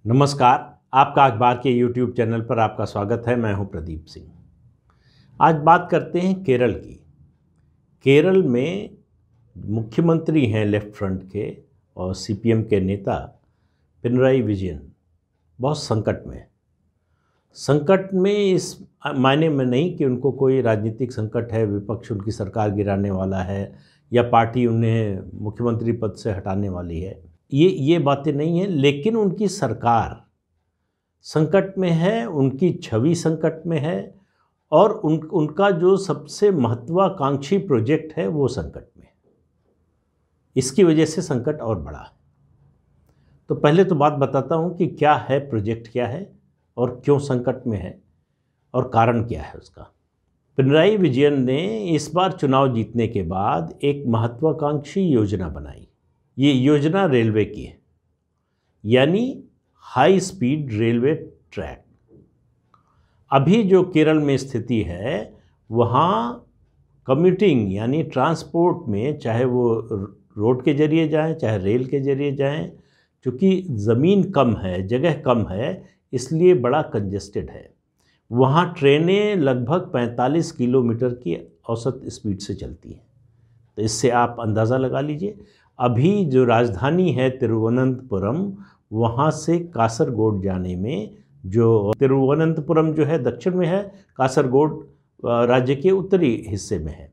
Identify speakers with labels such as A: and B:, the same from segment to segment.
A: नमस्कार। आपका अखबार के YouTube चैनल पर आपका स्वागत है। मैं हूं प्रदीप सिंह। आज बात करते हैं केरल की। केरल में मुख्यमंत्री हैं लेफ्ट फ्रंट के और CPM के नेता पिनराई विजयन बहुत संकट में इस मायने में नहीं कि उनको कोई राजनीतिक संकट है, विपक्ष उनकी सरकार गिराने वाला है या पार्टी उन्हें मुख्यमंत्री पद से हटाने वाली है, ये बातें नहीं है। लेकिन उनकी सरकार संकट में है, उनकी छवि संकट में है और उनका जो सबसे महत्वाकांक्षी प्रोजेक्ट है वो संकट में है। इसकी वजह से संकट और बड़ा है। तो पहले तो बात बताता हूँ कि क्या है प्रोजेक्ट, क्या है और क्यों संकट में है और कारण क्या है उसका। पिनराई विजयन ने इस बार चुनाव जीतने के बाद एक महत्वाकांक्षी योजना बनाई। ये योजना रेलवे की है, यानी हाई स्पीड रेलवे ट्रैक। अभी जो केरल में स्थिति है वहाँ कम्यूटिंग यानी ट्रांसपोर्ट में, चाहे वो रोड के जरिए जाएं चाहे रेल के जरिए जाएं, चूँकि ज़मीन कम है, जगह कम है, इसलिए बड़ा कंजेस्टेड है। वहाँ ट्रेनें लगभग 45 किलोमीटर की औसत स्पीड से चलती हैं। तो इससे आप अंदाज़ा लगा लीजिए। अभी जो राजधानी है तिरुवनंतपुरम, वहाँ से कासरगोड जाने में, जो तिरुवनंतपुरम जो है दक्षिण में है, कासरगोड राज्य के उत्तरी हिस्से में है,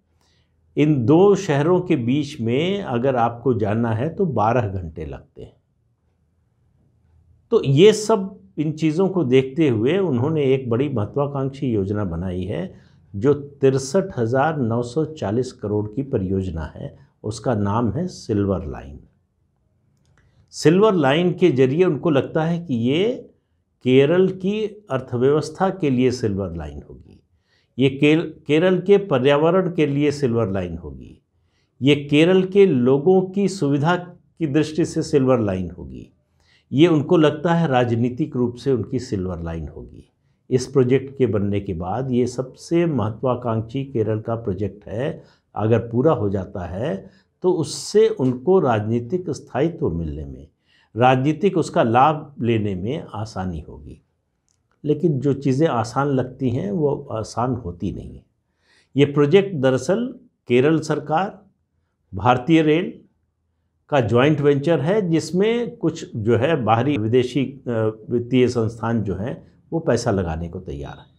A: इन दो शहरों के बीच में अगर आपको जाना है तो 12 घंटे लगते हैं। तो ये सब इन चीज़ों को देखते हुए उन्होंने एक बड़ी महत्वाकांक्षी योजना बनाई है जो 63,940 करोड़ की परियोजना है। उसका नाम है सिल्वर लाइन। सिल्वर लाइन के जरिए उनको लगता है कि ये केरल की अर्थव्यवस्था के लिए सिल्वर लाइन होगी, ये केरल के पर्यावरण के लिए सिल्वर लाइन होगी, ये केरल के लोगों की सुविधा की दृष्टि से सिल्वर लाइन होगी, ये उनको लगता है राजनीतिक रूप से उनकी सिल्वर लाइन होगी। इस प्रोजेक्ट के बनने के बाद ये सबसे महत्वाकांक्षी केरल का प्रोजेक्ट है। अगर पूरा हो जाता है तो उससे उनको राजनीतिक स्थायित्व मिलने में, राजनीतिक उसका लाभ लेने में आसानी होगी। लेकिन जो चीज़ें आसान लगती हैं वो आसान होती नहीं है। ये प्रोजेक्ट दरअसल केरल सरकार, भारतीय रेल का जॉइंट वेंचर है, जिसमें कुछ जो है बाहरी विदेशी वित्तीय संस्थान जो हैं वो पैसा लगाने को तैयार है।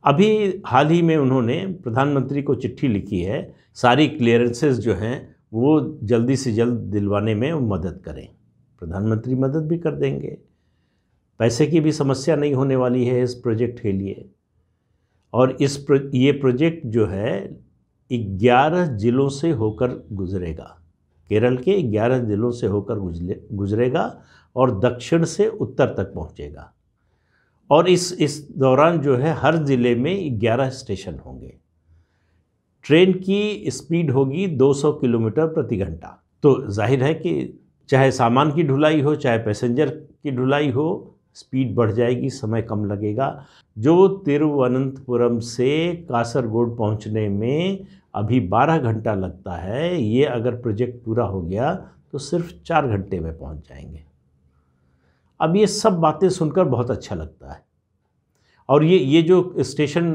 A: अभी हाल ही में उन्होंने प्रधानमंत्री को चिट्ठी लिखी है, सारी क्लियरेंसेस जो हैं वो जल्दी से जल्द दिलवाने में मदद करें। प्रधानमंत्री मदद भी कर देंगे, पैसे की भी समस्या नहीं होने वाली है इस प्रोजेक्ट के लिए। और ये प्रोजेक्ट जो है 11 जिलों से होकर गुजरेगा, केरल के 11 जिलों से होकर गुजरेगा और दक्षिण से उत्तर तक पहुंचेगा। और इस दौरान जो है हर ज़िले में 11 स्टेशन होंगे। ट्रेन की स्पीड होगी 200 किलोमीटर प्रति घंटा। तो जाहिर है कि चाहे सामान की ढुलाई हो चाहे पैसेंजर की ढुलाई हो, स्पीड बढ़ जाएगी, समय कम लगेगा। जो तिरुवनंतपुरम से कासरगोड पहुंचने में अभी 12 घंटा लगता है, ये अगर प्रोजेक्ट पूरा हो गया तो सिर्फ 4 घंटे में पहुंच जाएंगे। अब ये सब बातें सुनकर बहुत अच्छा लगता है। और ये जो स्टेशन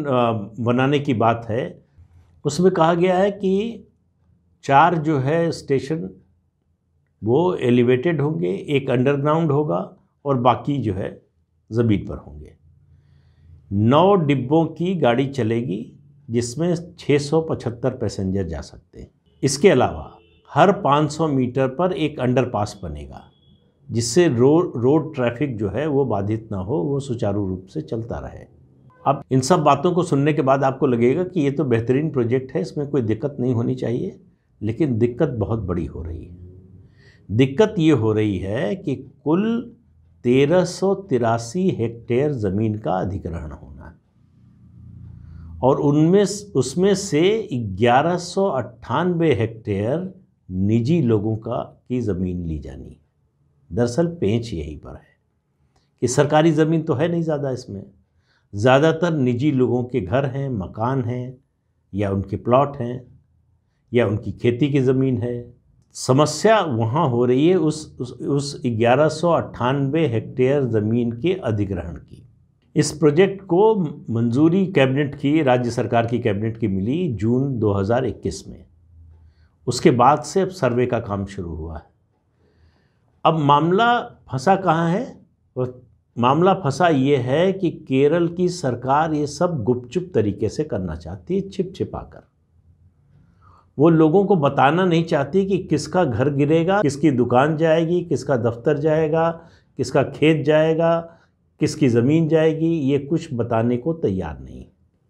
A: बनाने की बात है उसमें कहा गया है कि 4 जो है स्टेशन वो एलिवेटेड होंगे, एक अंडरग्राउंड होगा और बाकी जो है ज़मीन पर होंगे। 9 डिब्बों की गाड़ी चलेगी जिसमें 675 पैसेंजर जा सकते हैं। इसके अलावा हर 500 मीटर पर एक अंडरपास बनेगा जिससे रोड ट्रैफिक जो है वो बाधित ना हो, वो सुचारू रूप से चलता रहे। अब इन सब बातों को सुनने के बाद आपको लगेगा कि ये तो बेहतरीन प्रोजेक्ट है, इसमें कोई दिक्कत नहीं होनी चाहिए। लेकिन दिक्कत बहुत बड़ी हो रही है। दिक्कत ये हो रही है कि कुल 1383 हेक्टेयर ज़मीन का अधिग्रहण होना है और उसमें से 1198 हेक्टेयर निजी लोगों की ज़मीन ली जानी। दरअसल पेंच यहीं पर है कि सरकारी ज़मीन तो है नहीं ज़्यादा, इसमें ज़्यादातर निजी लोगों के घर हैं, मकान हैं, या उनके प्लॉट हैं, या उनकी खेती की ज़मीन है। समस्या वहाँ हो रही है उस 1198 हेक्टेयर ज़मीन के अधिग्रहण की। इस प्रोजेक्ट को मंजूरी कैबिनेट की, राज्य सरकार की कैबिनेट की मिली जून 2021 में। उसके बाद से अब सर्वे का काम शुरू हुआ है। अब मामला फंसा कहाँ है? मामला फंसा ये है कि केरल की सरकार ये सब गुपचुप तरीके से करना चाहती है, छिप छिपा कर। वो लोगों को बताना नहीं चाहती कि किसका घर गिरेगा, किसकी दुकान जाएगी, किसका दफ्तर जाएगा, किसका खेत जाएगा, किसकी ज़मीन जाएगी, ये कुछ बताने को तैयार नहीं।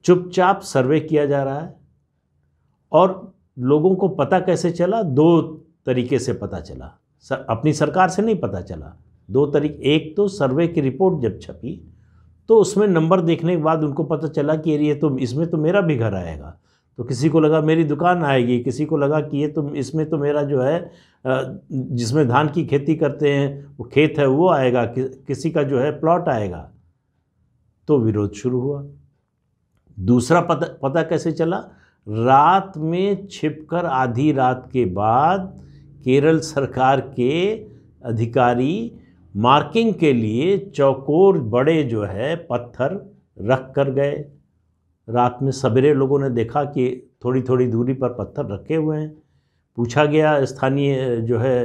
A: चुपचाप सर्वे किया जा रहा है। और लोगों को पता कैसे चला? दो तरीके से पता चला। अपनी सरकार से नहीं पता चला, दो तरीके। एक तो सर्वे की रिपोर्ट जब छपी तो उसमें नंबर देखने के बाद उनको पता चला कि ये तो इसमें तो मेरा भी घर आएगा। तो किसी को लगा मेरी दुकान आएगी, किसी को लगा कि ये तो इसमें तो मेरा जो है जिसमें धान की खेती करते हैं वो खेत है वो आएगा, किसी का जो है प्लॉट आएगा। तो विरोध शुरू हुआ। दूसरा पता कैसे चला? रात में छिपकर आधी रात के बाद केरल सरकार के अधिकारी मार्किंग के लिए चौकोर बड़े जो है पत्थर रख कर गए। रात में सवेरे लोगों ने देखा कि थोड़ी थोड़ी दूरी पर पत्थर रखे हुए हैं। पूछा गया स्थानीय जो है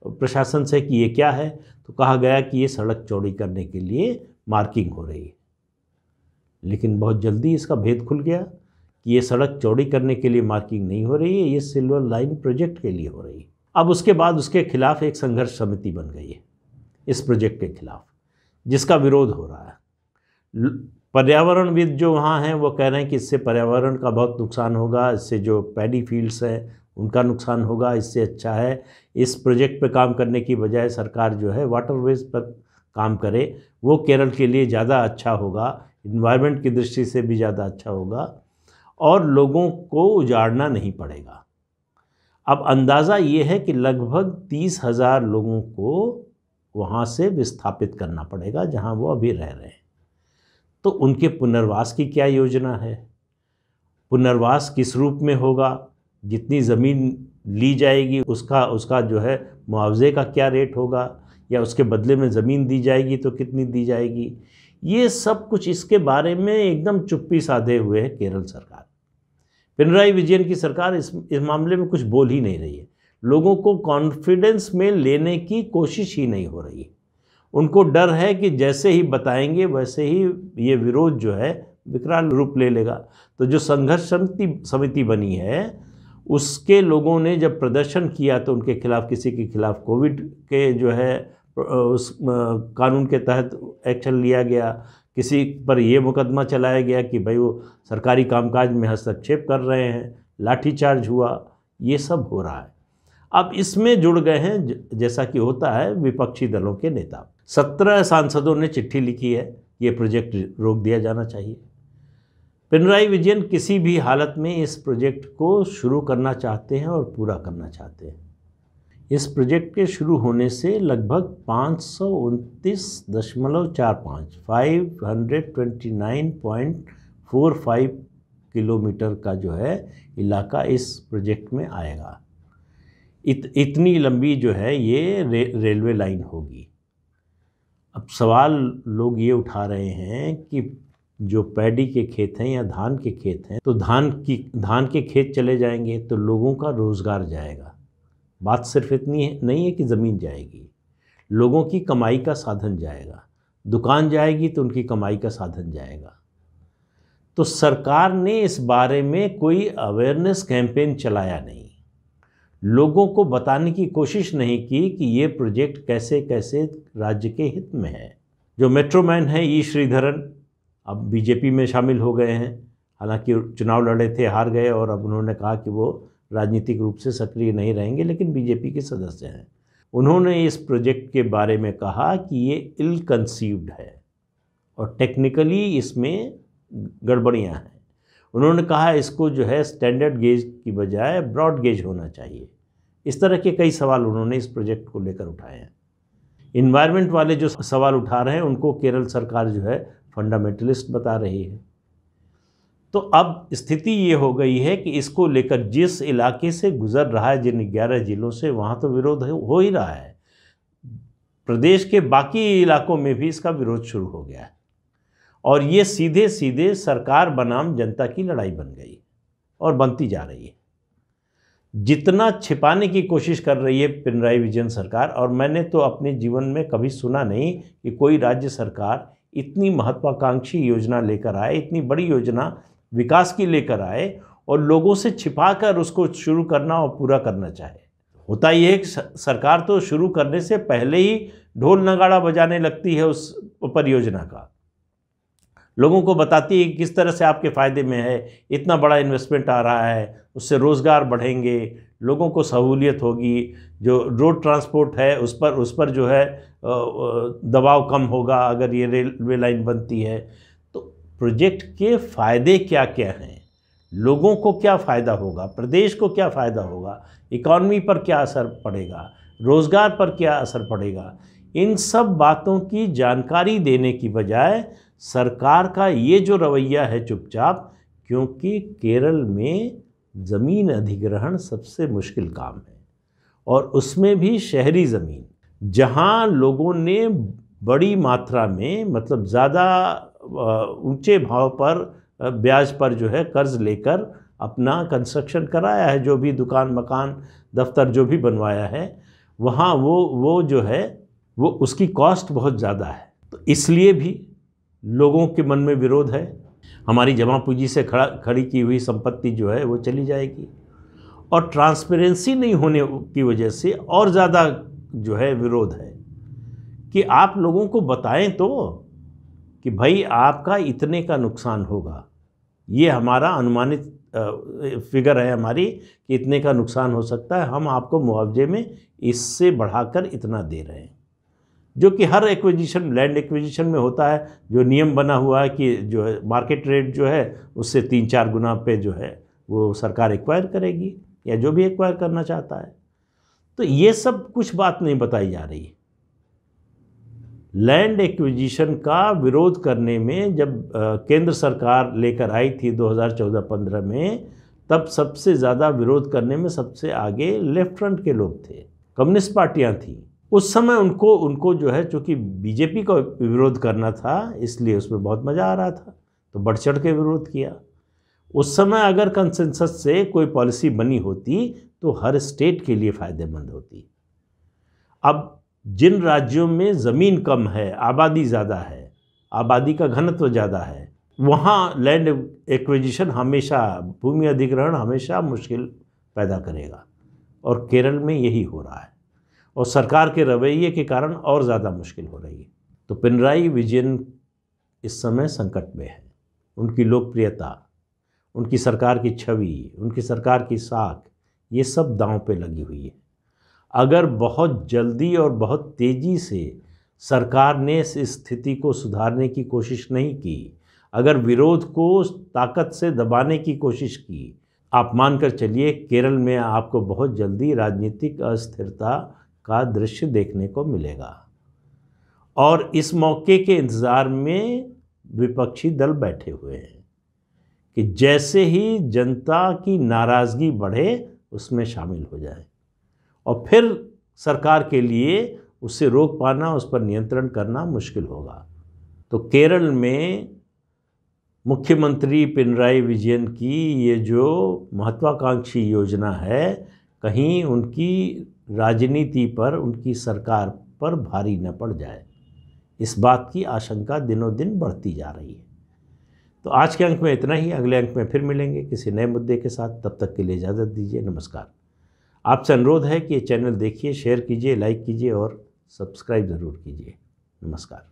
A: प्रशासन से कि ये क्या है, तो कहा गया कि ये सड़क चौड़ी करने के लिए मार्किंग हो रही है। लेकिन बहुत जल्दी इसका भेद खुल गया कि ये सड़क चौड़ी करने के लिए मार्किंग नहीं हो रही है, ये सिल्वर लाइन प्रोजेक्ट के लिए हो रही है। अब उसके बाद उसके खिलाफ एक संघर्ष समिति बन गई है इस प्रोजेक्ट के खिलाफ, जिसका विरोध हो रहा है। पर्यावरणविद जो वहाँ हैं वो कह रहे हैं कि इससे पर्यावरण का बहुत नुकसान होगा, इससे जो पैडी फील्ड्स हैं उनका नुकसान होगा। इससे अच्छा है इस प्रोजेक्ट पर काम करने की बजाय सरकार जो है वाटरवेज पर काम करे, वो केरल के लिए ज़्यादा अच्छा होगा, इन्वायरमेंट की दृष्टि से भी ज़्यादा अच्छा होगा और लोगों को उजाड़ना नहीं पड़ेगा। अब अंदाज़ा ये है कि लगभग 30,000 लोगों को वहाँ से विस्थापित करना पड़ेगा जहाँ वो अभी रह रहे हैं। तो उनके पुनर्वास की क्या योजना है? पुनर्वास किस रूप में होगा? जितनी ज़मीन ली जाएगी उसका जो है मुआवजे का क्या रेट होगा, या उसके बदले में ज़मीन दी जाएगी तो कितनी दी जाएगी? ये सब कुछ इसके बारे में एकदम चुप्पी साधे हुए है केरल सरकार। पिनराई विजयन की सरकार इस मामले में कुछ बोल ही नहीं रही है। लोगों को कॉन्फिडेंस में लेने की कोशिश ही नहीं हो रही है। उनको डर है कि जैसे ही बताएंगे वैसे ही ये विरोध जो है विकराल रूप ले लेगा। तो जो संघर्ष समिति बनी है उसके लोगों ने जब प्रदर्शन किया तो उनके खिलाफ, किसी के खिलाफ कोविड के जो है उस कानून के तहत एक्शन लिया गया, किसी पर ये मुकदमा चलाया गया कि भाई वो सरकारी कामकाज में हस्तक्षेप कर रहे हैं, लाठीचार्ज हुआ, ये सब हो रहा है। अब इसमें जुड़ गए हैं, जैसा कि होता है, विपक्षी दलों के नेता। 17 सांसदों ने चिट्ठी लिखी है ये प्रोजेक्ट रोक दिया जाना चाहिए। पिनराई विजयन किसी भी हालत में इस प्रोजेक्ट को शुरू करना चाहते हैं और पूरा करना चाहते हैं। इस प्रोजेक्ट के शुरू होने से लगभग 529 किलोमीटर का जो है इलाका इस प्रोजेक्ट में आएगा। इतनी लंबी जो है ये रेलवे लाइन होगी। अब सवाल लोग ये उठा रहे हैं कि जो पैडी के खेत हैं या धान के खेत हैं, तो धान के खेत चले जाएंगे तो लोगों का रोज़गार जाएगा। बात सिर्फ इतनी नहीं है कि ज़मीन जाएगी, लोगों की कमाई का साधन जाएगा। दुकान जाएगी तो उनकी कमाई का साधन जाएगा। तो सरकार ने इस बारे में कोई अवेयरनेस कैंपेन चलाया नहीं, लोगों को बताने की कोशिश नहीं की कि ये प्रोजेक्ट कैसे कैसे राज्य के हित में है। जो मेट्रो मैन है ई श्रीधरन अब बीजेपी में शामिल हो गए हैं, हालांकि चुनाव लड़े थे, हार गए, और अब उन्होंने कहा कि वो राजनीतिक रूप से सक्रिय नहीं रहेंगे, लेकिन बीजेपी के सदस्य हैं। उन्होंने इस प्रोजेक्ट के बारे में कहा कि ये इल कंसीव्ड है और टेक्निकली इसमें गड़बड़ियां हैं। उन्होंने कहा इसको जो है स्टैंडर्ड गेज की बजाय ब्रॉड गेज होना चाहिए। इस तरह के कई सवाल उन्होंने इस प्रोजेक्ट को लेकर उठाए हैं। इन्वायरमेंट वाले जो सवाल उठा रहे हैं उनको केरल सरकार जो है फंडामेंटलिस्ट बता रही है। तो अब स्थिति ये हो गई है कि इसको लेकर जिस इलाके से गुजर रहा है, जिन 11 जिलों से, वहाँ तो विरोध हो ही रहा है। प्रदेश के बाकी इलाकों में भी इसका विरोध शुरू हो गया है और ये सीधे सीधे सरकार बनाम जनता की लड़ाई बन गई और बनती जा रही है। जितना छिपाने की कोशिश कर रही है पिनराई विजयन सरकार, और मैंने तो अपने जीवन में कभी सुना नहीं कि कोई राज्य सरकार इतनी महत्वाकांक्षी योजना लेकर आए, इतनी बड़ी योजना विकास की लेकर आए और लोगों से छिपाकर उसको शुरू करना और पूरा करना चाहे। होता ये है कि सरकार तो शुरू करने से पहले ही ढोल नगाड़ा बजाने लगती है उस परियोजना का, लोगों को बताती है कि किस तरह से आपके फ़ायदे में है, इतना बड़ा इन्वेस्टमेंट आ रहा है, उससे रोज़गार बढ़ेंगे, लोगों को सहूलियत होगी, जो रोड ट्रांसपोर्ट है उस पर जो है दबाव कम होगा अगर ये रेलवे लाइन बनती है। तो प्रोजेक्ट के फ़ायदे क्या क्या हैं, लोगों को क्या फ़ायदा होगा, प्रदेश को क्या फ़ायदा होगा, इकॉनमी पर क्या असर पड़ेगा, रोज़गार पर क्या असर पड़ेगा, इन सब बातों की जानकारी देने की बजाय सरकार का ये जो रवैया है चुपचाप, क्योंकि केरल में ज़मीन अधिग्रहण सबसे मुश्किल काम है और उसमें भी शहरी ज़मीन, जहाँ लोगों ने बड़ी मात्रा में, मतलब ज़्यादा ऊंचे भाव पर ब्याज पर जो है कर्ज लेकर अपना कंस्ट्रक्शन कराया है, जो भी दुकान मकान दफ्तर जो भी बनवाया है, वहाँ वो जो है वो उसकी कॉस्ट बहुत ज़्यादा है। तो इसलिए भी लोगों के मन में विरोध है। हमारी जमा पूंजी से खड़ी की हुई संपत्ति जो है वो चली जाएगी और ट्रांसपेरेंसी नहीं होने की वजह से और ज़्यादा जो है विरोध है कि आप लोगों को बताएं तो कि भाई आपका इतने का नुकसान होगा, ये हमारा अनुमानित फिगर है हमारी कि इतने का नुकसान हो सकता है, हम आपको मुआवजे में इससे बढ़ाकर इतना दे रहे हैं, जो कि हर एक्विजिशन, लैंड एक्विजिशन में होता है, जो नियम बना हुआ है कि जो है मार्केट रेट जो है उससे 3-4 गुना पे जो है वो सरकार एक्वायर करेगी या जो भी एक्वायर करना चाहता है। तो ये सब कुछ बात नहीं बताई जा रही। लैंड एक्विजिशन का विरोध करने में जब केंद्र सरकार लेकर आई थी 2014-15 में, तब सबसे ज़्यादा विरोध करने में सबसे आगे लेफ्ट फ्रंट के लोग थे, कम्युनिस्ट पार्टियां थी। उस समय उनको जो है, चूँकि बीजेपी का विरोध करना था इसलिए उसमें बहुत मज़ा आ रहा था, तो बढ़ चढ़ के विरोध किया। उस समय अगर कंसेंसस से कोई पॉलिसी बनी होती तो हर स्टेट के लिए फ़ायदेमंद होती। अब जिन राज्यों में ज़मीन कम है, आबादी ज़्यादा है, आबादी का घनत्व ज़्यादा है, वहाँ लैंड एक्विजिशन हमेशा, भूमि अधिग्रहण हमेशा मुश्किल पैदा करेगा और केरल में यही हो रहा है और सरकार के रवैये के कारण और ज़्यादा मुश्किल हो रही है। तो पिनराई विजयन इस समय संकट में है। उनकी लोकप्रियता, उनकी सरकार की छवि, उनकी सरकार की साख, ये सब दांव पे लगी हुई है। अगर बहुत जल्दी और बहुत तेज़ी से सरकार ने इस स्थिति को सुधारने की कोशिश नहीं की, अगर विरोध को ताकत से दबाने की कोशिश की, आप मानकर चलिए केरल में आपको बहुत जल्दी राजनीतिक अस्थिरता का दृश्य देखने को मिलेगा। और इस मौके के इंतज़ार में विपक्षी दल बैठे हुए हैं कि जैसे ही जनता की नाराज़गी बढ़े उसमें शामिल हो जाए और फिर सरकार के लिए उससे रोक पाना, उस पर नियंत्रण करना मुश्किल होगा। तो केरल में मुख्यमंत्री पिनराई विजयन की ये जो महत्वाकांक्षी योजना है, कहीं उनकी राजनीति पर, उनकी सरकार पर भारी न पड़ जाए, इस बात की आशंका दिनों दिन बढ़ती जा रही है। तो आज के अंक में इतना ही। अगले अंक में फिर मिलेंगे किसी नए मुद्दे के साथ। तब तक के लिए इजाज़त दीजिए। नमस्कार। आपसे अनुरोध है कि ये चैनल देखिए, शेयर कीजिए, लाइक कीजिए और सब्सक्राइब ज़रूर कीजिए। नमस्कार।